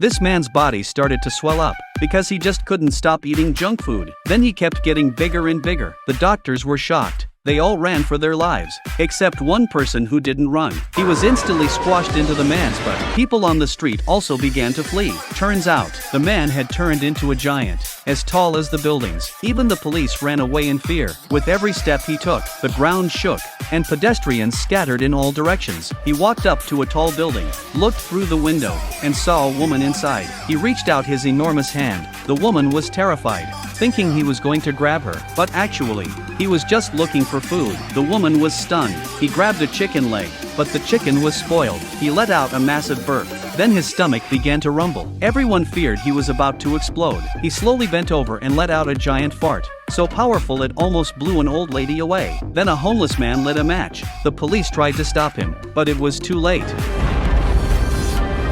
This man's body started to swell up because he just couldn't stop eating junk food. Then he kept getting bigger and bigger. The doctors were shocked. They all ran for their lives, except one person who didn't run. He was instantly squashed into the man's butt. People on the street also began to flee. Turns out, the man had turned into a giant, as tall as the buildings. Even the police ran away in fear. With every step he took, the ground shook, and pedestrians scattered in all directions. He walked up to a tall building, looked through the window, and saw a woman inside. He reached out his enormous hand. The woman was terrified, thinking he was going to grab her, but actually, he was just looking for food. The woman was stunned. He grabbed a chicken leg, but the chicken was spoiled. He let out a massive burp. Then his stomach began to rumble. Everyone feared he was about to explode. He slowly bent over and let out a giant fart, so powerful it almost blew an old lady away. Then a homeless man lit a match. The police tried to stop him, but it was too late.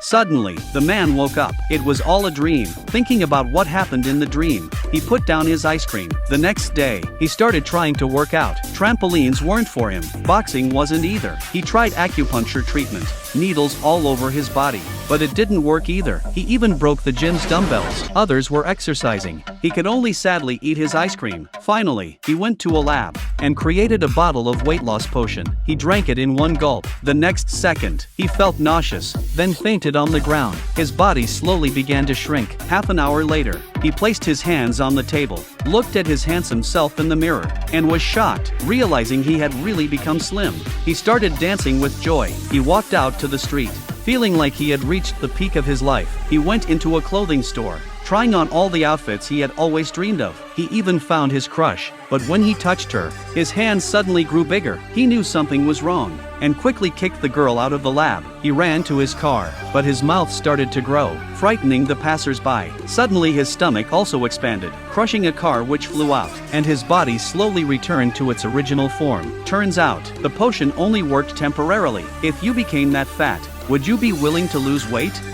Suddenly, the man woke up. It was all a dream. Thinking about what happened in the dream, he put down his ice cream. The next day, he started trying to work out. Trampolines weren't for him. Boxing wasn't either. He tried acupuncture treatment, needles all over his body, but it didn't work either. He even broke the gym's dumbbells. Others were exercising. He could only sadly eat his ice cream. Finally, he went to a lab and created a bottle of weight loss potion. He drank it in one gulp. The next second, he felt nauseous, then fainted on the ground. His body slowly began to shrink. Half an hour later, he placed his hands on the table, looked at his handsome self in the mirror, and was shocked, realizing he had really become slim. He started dancing with joy. He walked out to the street, feeling like he had reached the peak of his life. He went into a clothing store, trying on all the outfits he had always dreamed of. He even found his crush, but when he touched her, his hands suddenly grew bigger. He knew something was wrong, and quickly kicked the girl out of the lab. He ran to his car, but his mouth started to grow, frightening the passers-by. Suddenly his stomach also expanded, crushing a car which flew out, and his body slowly returned to its original form. Turns out, the potion only worked temporarily. If you became that fat, would you be willing to lose weight?